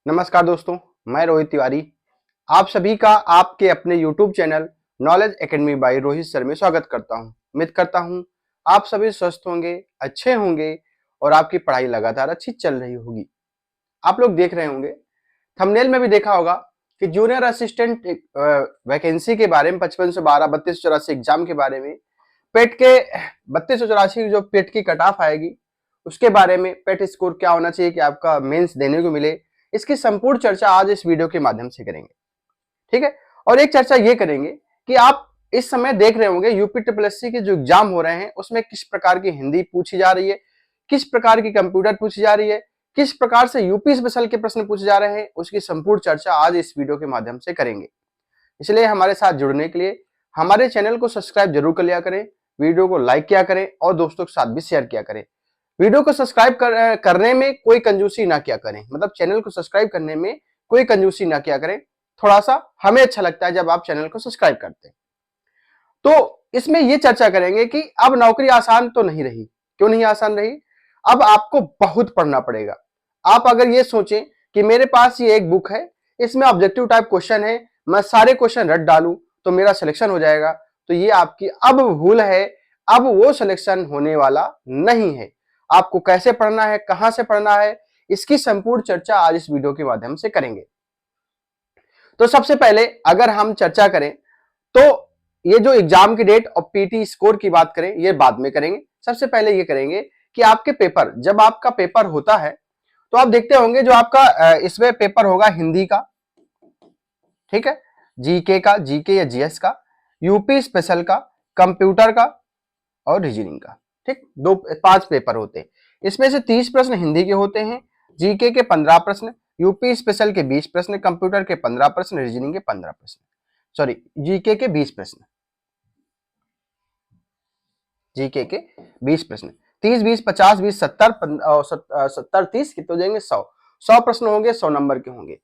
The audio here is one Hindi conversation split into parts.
नमस्कार दोस्तों, मैं रोहित तिवारी। आप सभी का आपके अपने YouTube channel knowledge academy by Rohit sir में स्वागत करता हूं। उम्मीद करता हूं आप सभी स्वस्थ होंगे, अच्छे होंगे और आपकी पढ़ाई लगातार अच्छी चल रही होगी। आप लोग देख रहे होंगे, थंबनेल में भी देखा होगा कि जूनियर असिस्टेंट वैकेंसी के बारे में 55 से 12 3284 एग्जाम के बारे में, पेट के 3284 जो पेट की कट ऑफ आएगी उसके बारे में, पेट स्कोर क्या होना चाहिए कि आपका मेंस देने को मिले, इसकी संपूर्ण चर्चा आज इस वीडियो के माध्यम से करेंगे। ठीक है। और एक चर्चा ये करेंगे कि आप इस समय देख रहे होंगे यूपी ट्रिपल एससी के जो एग्जाम हो रहे हैं उसमें किस प्रकार की हिंदी पूछी जा रही है, किस प्रकार की कंप्यूटर पूछी जा रही है, किस प्रकार से यूपी स्पेशल के प्रश्न पूछे जा रहे हैं, उसकी संपूर्ण चर्चा आज इस वीडियो के माध्यम से करेंगे। इसलिए हमारे साथ जुड़ने के लिए हमारे चैनल को सब्सक्राइब जरूर कर लिया करें, वीडियो को लाइक किया करें और दोस्तों के साथ भी शेयर किया करें। वीडियो को सब्सक्राइब करने में कोई कंजूसी ना किया करें, मतलब चैनल को सब्सक्राइब करने में कोई कंजूसी ना किया करें। थोड़ा सा हमें अच्छा लगता है जब आप चैनल को सब्सक्राइब करते हैं। तो इसमें ये चर्चा करेंगे कि अब नौकरी आसान तो नहीं रही। क्यों नहीं आसान रही? अब आपको बहुत पढ़ना पड़ेगा। आप अगर ये सोचें कि मेरे पास ये एक बुक है, इसमें ऑब्जेक्टिव टाइप क्वेश्चन है, मैं सारे क्वेश्चन रट डालूं तो मेरा सिलेक्शन हो जाएगा, तो ये आपकी अब भूल है। अब वो सिलेक्शन होने वाला नहीं है। आपको कैसे पढ़ना है, कहां से पढ़ना है, इसकी संपूर्ण चर्चा आज इस वीडियो के माध्यम से करेंगे। तो सबसे पहले अगर हम चर्चा करें तो ये जो एग्जाम की डेट और पीटी स्कोर की बात करें, ये बाद में करेंगे। सबसे पहले ये करेंगे कि आपके पेपर, जब आपका पेपर होता है तो आप देखते होंगे जो आपका इसमें पेपर होगा हिंदी का, ठीक है, जीके का, जीके या जीएस का, यूपी स्पेशल का, कंप्यूटर का और रीजनिंग का। ठीक, 5 पेपर होते हैं। इसमें से 30 प्रश्न हिंदी के होते हैं, जीके के 15 प्रश्न, यूपी स्पेशल के 20 प्रश्न, कंप्यूटर के 15 प्रश्न, रीजनिंग के 15 प्रश्न, सॉरी जीके के 20 प्रश्न, जीके के 20 प्रश्न। 30 20 50 20 70 70 30 कितने हो जाएंगे? 100 प्रश्न होंगे, 100 नंबर के होंगे।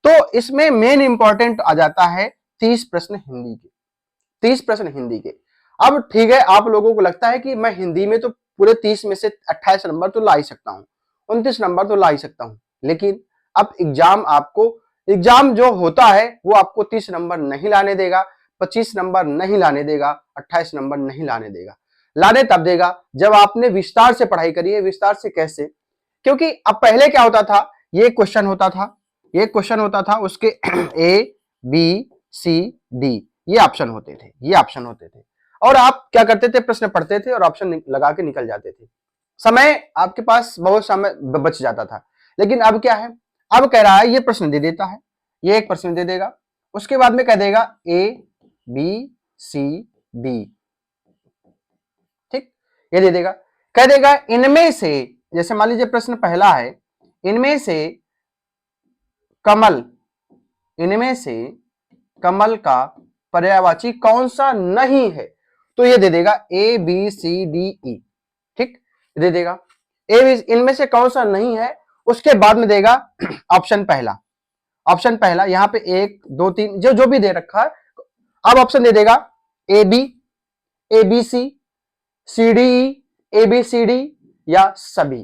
तो इसमें मेन इंपॉर्टेंट आ जाता है 30 प्रश्न हिंदी के। 30 प्रश्न हिंदी के। अब ठीक है, आप लोगों को लगता है कि मैं हिंदी में तो पूरे 30 में से 28 नंबर तो ला ही सकता हूं, 29 नंबर तो ला ही सकता हूं, लेकिन अब एग्जाम जो होता है वो आपको 30 नंबर नहीं लाने देगा, 25 नंबर नहीं लाने देगा, 28 नंबर नहीं लाने देगा। लाने तब देगा जब आपने विस्तार से पढ़ाई करी है। विस्तार से कैसे? क्योंकि अब पहले क्या होता था, ये क्वेश्चन होता था, ये क्वेश्चन होता था, उसके ए बी सी डी ये ऑप्शन होते थे, ये ऑप्शन होते थे, और आप क्या करते थे, प्रश्न पढ़ते थे और ऑप्शन लगा के निकल जाते थे। समय आपके पास बहुत समय बच जाता था। लेकिन अब क्या है, अब कह रहा है ये प्रश्न दे देता है, ये एक प्रश्न दे देगा, उसके बाद में कह देगा ए बी सी डी, ठीक, ये दे देगा, कह देगा इनमें से, जैसे मान लीजिए प्रश्न पहला है, इनमें से कमल, इनमें से कमल का पर्यायवाची कौन सा नहीं है, तो ये दे देगा ए बी सी डी ई, ठीक, दे देगा ए, इनमें से कौन सा नहीं है, उसके बाद में देगा ऑप्शन पहला, ऑप्शन पहला, यहां पे 1 2 3 जो जो भी दे रखा है, अब ऑप्शन दे देगा A B, A B C, C D E, A B C D या सभी।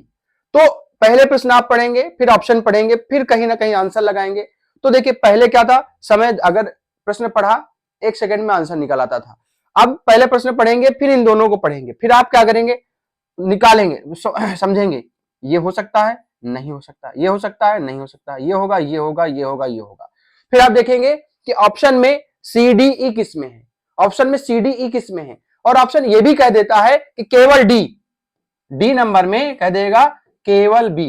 तो पहले प्रश्न आप पढ़ेंगे, फिर ऑप्शन पढ़ेंगे, फिर कहीं ना कहीं आंसर लगाएंगे। तो देखिए पहले क्या था, समय अगर प्रश्न पढ़ा 1 सेकंड में आंसर निकल आता था। अब पहले प्रश्न पढ़ेंगे, फिर इन दोनों को पढ़ेंगे, फिर आप क्या करेंगे, निकालेंगे, समझेंगे, ये हो सकता है, नहीं हो सकता, ये हो सकता है, नहीं हो सकता, ये होगा, ये होगा, ये होगा, ये होगा। फिर आप देखेंगे कि ऑप्शन में सी डी ई किस में है, ऑप्शन में सी डी ई किस में है, और ऑप्शन ये भी कह देता है कि केवल डी, डी नंबर में कह देगा केवल बी।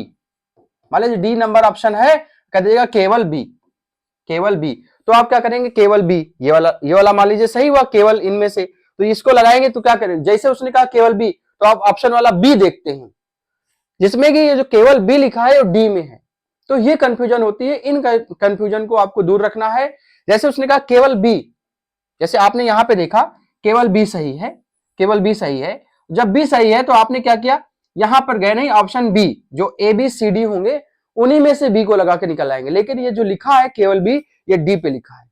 मान लीजिए डी नंबर ऑप्शन है, कह देगा केवल बी, केवल बी। तो आप क्या करेंगे, केवल बी, ये वाला मान लीजिए सही हुआ, केवल इनमें से, तो इसको लगाएंगे तो क्या करेंगे, जैसे उसने कहा केवल बी, तो आप ऑप्शन वाला बी देखते हैं, जिसमें कि ये जो केवल बी लिखा है वो डी में है। तो ये कंफ्यूजन होती है, इन कंफ्यूजन को आपको दूर रखना है। जैसे उसने कहा केवल बी, जैसे आपने यहां पे देखा केवल बी सही है, केवल बी सही है, जब बी सही है तो आपने क्या किया, यहां पर गए नहीं, ऑप्शन बी जो ए बी सी डी होंगे उन्हीं में से बी को लगा के निकल आएंगे। लेकिन ये जो लिखा है केवल बी, ये डी पे लिखा है,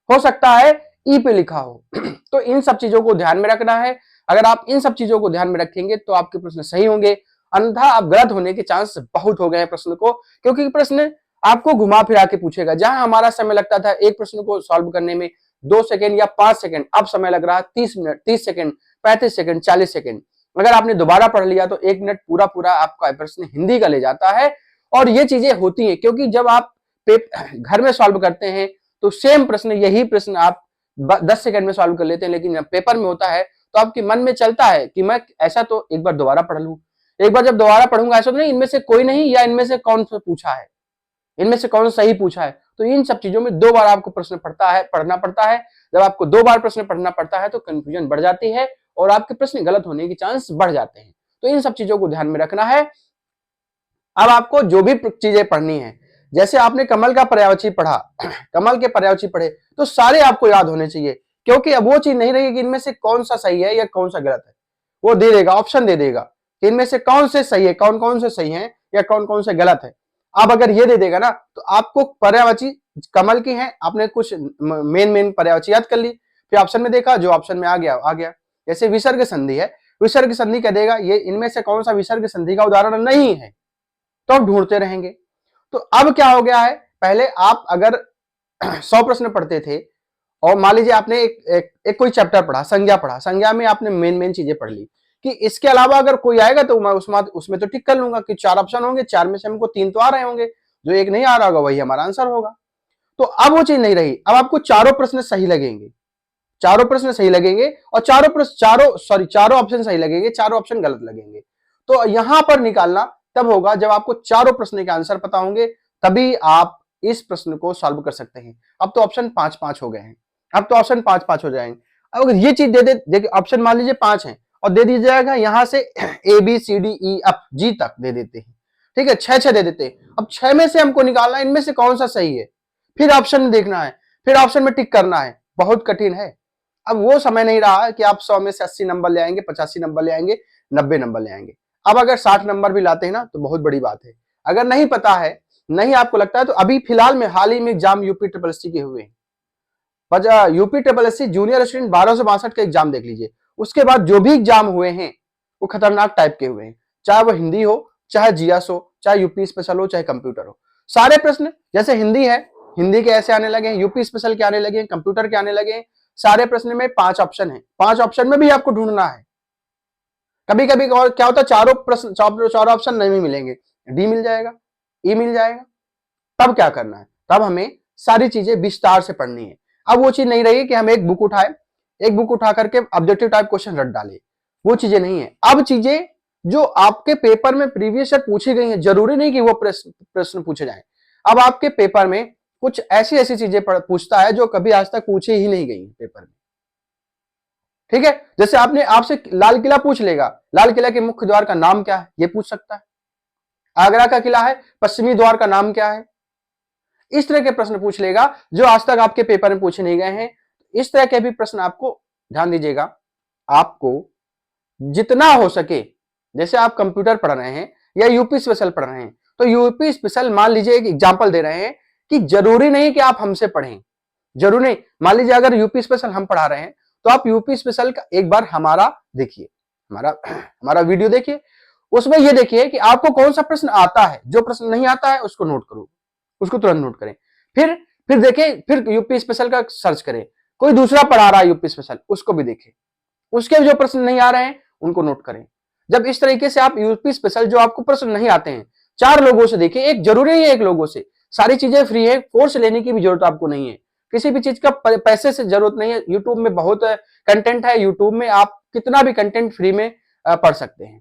हो सकता है ई पे लिखा हो। तो इन सब चीजों को ध्यान में रखना है। अगर आप इन सब चीजों को ध्यान में रखेंगे तो आपके प्रश्न सही होंगे, अन्यथा आप गलत होने के चांस बहुत हो गए हैं प्रश्न को, क्योंकि प्रश्न आपको घुमा फिरा के पूछेगा। जहां हमारा समय लगता था एक प्रश्न को सॉल्व करने में 2 सेकंड या 5 सेकंड, अब समय लग रहा है 30 मिनट, 30 सेकंड, 35 सेकंड, 40 सेकंड। अगर आपने दोबारा पढ़ लिया तो 1 मिनट पूरा पूरा आपका प्रश्न हिंदी का ले जाता है। और ये चीजें होती हैं क्योंकि जब आप घर में सॉल्व करते हैं तो सेम प्रश्न, यही प्रश्न आप 10 सेकंड में सॉल्व कर लेते हैं, लेकिन जब पेपर में होता है तो आपके मन में चलता है कि मैं ऐसा तो एक बार दोबारा पढ़ लूं, एक बार जब दोबारा पढ़ूंगा ऐसा तो नहीं इनमें से कोई नहीं, या इनमें से कौन सा पूछा है, इनमें से कौन सा सही पूछा है। तो इन सब चीजों में 2 बार आपको प्रश्न पढ़ना पड़ता है। जब आपको 2 बार प्रश्न पढ़ना पड़ता है तो कंफ्यूजन बढ़ जाती है और आपके प्रश्न गलत होने की चांस बढ़ जाते हैं। तो इन सब चीजों को ध्यान में रखना है। अब आपको जो भी चीजें पढ़नी है, जैसे आपने कमल का पर्यायवाची पढ़ा, कमल के पर्यायवाची पढ़े तो सारे आपको याद होने चाहिए, क्योंकि अब वो चीज नहीं रहेगी कि इनमें से कौन सा सही है या कौन सा गलत है। वो दे देगा, ऑप्शन दे देगा कि इनमें से कौन से सही है, कौन कौन से सही है या कौन कौन से गलत है। अब अगर ये दे देगा ना तो आपको पर्यायवाची कमल की है, आपने कुछ मेन पर्यायवाची याद कर ली, फिर ऑप्शन में देखा, जो ऑप्शन में आ गया आ गया। जैसे विसर्ग संधि है, विसर्ग संधि कह देगा ये इनमें से कौन सा विसर्ग संधि का उदाहरण नहीं है, तो आप ढूंढते रहेंगे। तो अब क्या हो गया है, पहले आप अगर 100 प्रश्न पढ़ते थे और मान लीजिए आपने एक कोई चैप्टर पढ़ा, संज्ञा पढ़ा, संज्ञा में आपने मेन चीजें पढ़ ली कि इसके अलावा अगर कोई आएगा तो मैं उसमें तो टिक कर लूंगा कि 4 ऑप्शन होंगे, 4 में से हमको 3 तो आ रहे होंगे, जो एक नहीं आ रहा होगा वही हमारा आंसर होगा। तो अब वो चीज नहीं रही, अब आपको चारों प्रश्न सही लगेंगे, चारों प्रश्न सही लगेंगे और चारों ऑप्शन सही लगेंगे, चारों ऑप्शन गलत लगेंगे। तो यहां पर निकालना तब होगा जब आपको चारों प्रश्न के आंसर पता होंगे, तभी आप इस प्रश्न को सॉल्व कर सकते हैं। अब तो ऑप्शन 5-5 हो गए हैं, अब तो ऑप्शन 5-5 हो जाएंगे। अब अगर ये चीज दे देखिए ऑप्शन मान लीजिए 5 है और दे दिया जाएगा यहां से ABCDEFG तक दे देते हैं, ठीक है, 6 दे देते हैं। अब 6 में से हमको निकालना है इनमें से कौन सा सही है, फिर ऑप्शन में देखना है, फिर ऑप्शन में टिक करना है, बहुत कठिन है। अब वो समय नहीं रहा कि आप 100 में से 80 नंबर ले आएंगे, 85 नंबर ले आएंगे, 90 नंबर ले आएंगे। अब अगर 60 नंबर भी लाते हैं ना तो बहुत बड़ी बात है। अगर नहीं पता है, नहीं आपको लगता है, तो अभी फिलहाल में हाल ही में एग्जाम यूपी ट्रिपल एससी के हुए हैं। UP triple SC junior assistant 1262 का एग्जाम देख लीजिए, उसके बाद जो भी एग्जाम हुए हैं वो खतरनाक टाइप के हुए हैं, चाहे वो हिंदी हो, चाहे जीएस हो, चाहे यूपी स्पेशल हो, चाहे कंप्यूटर हो। सारे प्रश्न जैसे हिंदी है, हिंदी के ऐसे आने लगे हैं, यूपी स्पेशल के आने लगे हैं, कंप्यूटर के आने लगे हैं। सारे प्रश्न में 5 ऑप्शन है, 5 ऑप्शन में भी आपको ढूंढना है। कभी कभी और क्या होता है, चारों ऑप्शन नहीं मिलेंगे, डी मिल जाएगा, ई मिल जाएगा, तब क्या करना है, तब हमें सारी चीजें विस्तार से पढ़नी है। अब वो चीज नहीं रही कि हम एक बुक उठाए, एक बुक उठा करके ऑब्जेक्टिव टाइप क्वेश्चन रट डाले, वो चीजें नहीं है। अब चीजें जो आपके पेपर में प्रीवियस ईयर पूछी गई हैं, जरूरी नहीं कि वो प्रश्न पूछे जाए। अब आपके पेपर में कुछ ऐसी ऐसी चीजें पूछता है जो कभी आज तक पूछी ही नहीं गई पेपर में, ठीक है। जैसे आपने आपसे लाल किला पूछ लेगा, लाल किला के मुख्य द्वार का नाम क्या है, ये पूछ सकता है। आगरा का किला है, पश्चिमी द्वार का नाम क्या है, इस तरह के प्रश्न पूछ लेगा जो आज तक आपके पेपर में पूछे नहीं गए हैं। इस तरह के भी प्रश्न आपको ध्यान दीजिएगा, आपको जितना हो सके, जैसे आप कंप्यूटर पढ़ रहे हैं या यूपी स्पेशल पढ़ रहे हैं, तो यूपी स्पेशल मान लीजिए एक एग्जांपल दे रहे हैं कि जरूरी नहीं कि आप हमसे पढ़ें, जरूरी नहीं। मान लीजिए अगर यूपी स्पेशल हम पढ़ा रहे हैं तो आप यूपी स्पेशल का एक बार हमारा देखिए, हमारा वीडियो देखिए, उसमें ये देखिए कि आपको कौन सा प्रश्न आता है, जो प्रश्न नहीं आता है उसको नोट करो, उसको तुरंत नोट करें। फिर देखें, फिर यूपी स्पेशल का सर्च करें, कोई दूसरा पढ़ा रहा है यूपी स्पेशल, उसको भी देखें, उसके जो प्रश्न नहीं आ रहे हैं उनको नोट करें। जब इस तरीके से आप यूपी स्पेशल जो आपको प्रश्न नहीं आते हैं 4 लोगों से देखिए, एक जरूरी है, एक लोगों से, सारी चीजें फ्री है, कोर्स लेने की भी जरूरत आपको नहीं है, किसी भी चीज का पैसे से जरूरत नहीं है। यूट्यूब में बहुत कंटेंट है, यूट्यूब में आप कितना भी कंटेंट फ्री में पढ़ सकते हैं।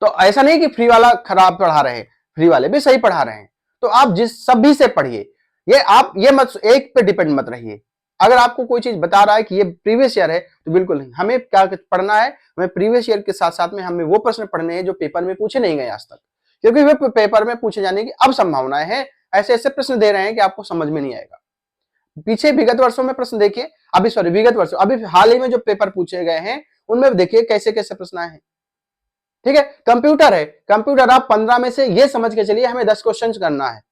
तो ऐसा नहीं कि फ्री वाला खराब पढ़ा रहे हैं, फ्री वाले भी सही पढ़ा रहे हैं। तो आप जिस सभी से पढ़िए, ये आप ये मत एक पे डिपेंड मत रहिए। अगर आपको कोई चीज बता रहा है कि ये प्रीवियस ईयर है तो बिल्कुल नहीं, हमें क्या पढ़ना है, हमें प्रीवियस ईयर के साथ साथ में हमें वो प्रश्न पढ़ने हैं जो पेपर में पूछे नहीं गए आज तक, क्योंकि वे पेपर में पूछे जाने की अब संभावनाएं हैं। ऐसे ऐसे प्रश्न दे रहे हैं कि आपको समझ में नहीं आएगा। पीछे विगत वर्षों में प्रश्न देखिए, विगत वर्षों, अभी हाल ही में जो पेपर पूछे गए हैं उनमें देखिए कैसे कैसे प्रश्न आए हैं, ठीक है। कंप्यूटर है, कंप्यूटर आप 15 में से ये समझ के चलिए हमें 10 क्वेश्चन करना है,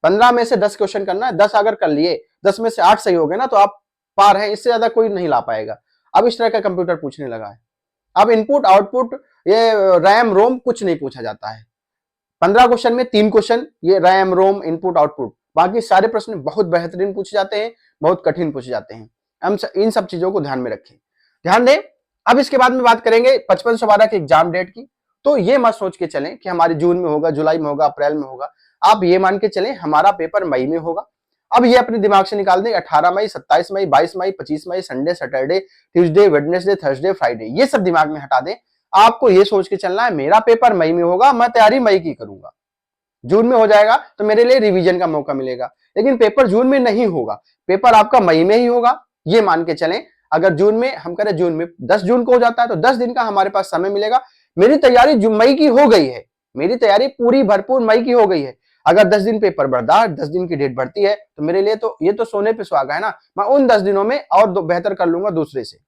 15 में से 10 क्वेश्चन करना है, 10 अगर कर लिए, 10 में से 8 सही हो गए ना तो आप पार हैं, इससे ज्यादा कोई नहीं ला पाएगा। अब इस तरह का कंप्यूटर पूछने लगा है। अब इनपुट आउटपुट, ये रैम रोम कुछ नहीं पूछा जाता है, 15 क्वेश्चन में 3 क्वेश्चन ये रैम रोम इनपुट आउटपुट, बाकी सारे प्रश्न बहुत बेहतरीन पूछे जाते हैं, बहुत कठिन पूछे जाते हैं। हम इन सब चीजों को ध्यान में रखें, ध्यान दें। अब इसके बाद में बात करेंगे 5512 के एग्जाम डेट की। तो ये मत सोच के चलें कि हमारे जून में होगा, जुलाई में होगा, अप्रैल में होगा। आप ये मान के चलें हमारा पेपर मई में होगा। अब ये अपने दिमाग से निकाल दें 18 मई, 27 मई, 22 मई, 25 मई, Sunday, Saturday, Tuesday, Wednesday, Thursday, Friday, ये सब दिमाग में हटा दें। आपको ये सोच के चलना है मेरा पेपर मई में होगा, मैं तैयारी मई की करूंगा। जून में हो जाएगा तो मेरे लिए रिवीजन का मौका मिलेगा, लेकिन पेपर जून में नहीं होगा, पेपर आपका मई में ही होगा। ये मान के चलें अगर जून में हम करें, जून में 10 जून को हो जाता है तो 10 दिन का हमारे पास समय मिलेगा। मेरी तैयारी मई की हो गई है, मेरी तैयारी पूरी भरपूर मई की हो गई है। अगर 10 दिन पेपर बढ़ता है, 10 दिन की डेट बढ़ती है तो मेरे लिए तो ये तो सोने पे सुहागा है ना। मैं उन 10 दिनों में और बेहतर कर लूंगा दूसरे से।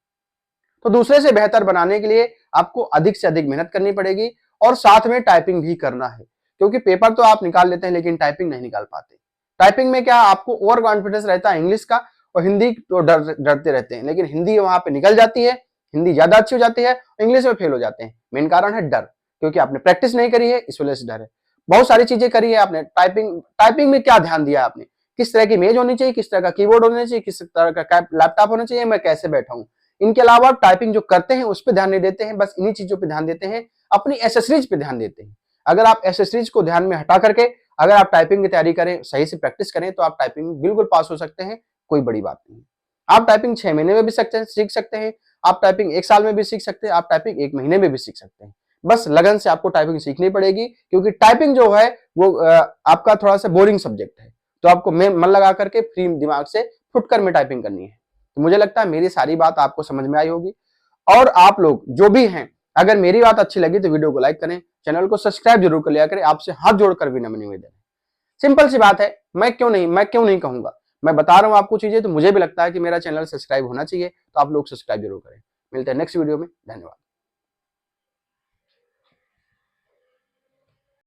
तो दूसरे से बेहतर बनाने के लिए आपको अधिक से अधिक मेहनत करनी पड़ेगी और साथ में टाइपिंग भी करना है, क्योंकि पेपर तो आप निकाल लेते हैं लेकिन टाइपिंग नहीं निकाल पाते। टाइपिंग में क्या आपको ओवर कॉन्फिडेंस रहता है इंग्लिश का, और हिंदी तो डरते रहते हैं, लेकिन हिंदी वहां पे निकल जाती है, हिंदी ज्यादा अच्छी हो जाती है, इंग्लिश में फेल हो जाते हैं। मेन कारण है डर, क्योंकि आपने प्रैक्टिस नहीं करी है, इस वजह से डर है। बहुत सारी चीजें करी है आपने, टाइपिंग में क्या ध्यान दिया आपने, किस तरह की मेज होनी चाहिए, किस तरह का कीबोर्ड होना चाहिए, किस तरह का लैपटॉप होना चाहिए, मैं कैसे बैठा हूं। इनके अलावा आप टाइपिंग जो करते हैं उस पर ध्यान नहीं देते हैं, बस इन्हीं चीजों पर ध्यान देते हैं, अपनी एसेसरीज पे ध्यान देते हैं। अगर आप एसेसरीज को ध्यान में हटा करके अगर आप टाइपिंग की तैयारी करें, सही से प्रैक्टिस करें, तो आप टाइपिंग बिल्कुल पास हो सकते हैं, कोई बड़ी बात नहीं। आप टाइपिंग 6 महीने में भी सीख सकते हैं, आप टाइपिंग 1 साल में भी सीख सकते हैं, आप टाइपिंग 1 महीने में भी सीख सकते हैं। बस लगन से आपको टाइपिंग सीखनी पड़ेगी, क्योंकि टाइपिंग जो है वो आपका थोड़ा सा बोरिंग सब्जेक्ट है, तो आपको मन लगा करके फ्री दिमाग से फुटकर में टाइपिंग करनी है। तो मुझे लगता है मेरी सारी बात आपको समझ में आई होगी। और आप लोग जो भी हैं, अगर मेरी बात अच्छी लगी तो वीडियो को लाइक करें, चैनल को सब्सक्राइब जरूर कर लिया करें। आपसे हाथ जोड़कर भी नम्र निवेदन है, सिंपल सी बात है। मैं क्यों नहीं कहूंगा, मैं बता रहा हूं आपको चीजें, तो मुझे भी लगता है कि मेरा चैनल सब्सक्राइब होना चाहिए, तो आप लोग सब्सक्राइब जरूर करें। मिलते हैं नेक्स्ट वीडियो में, धन्यवाद।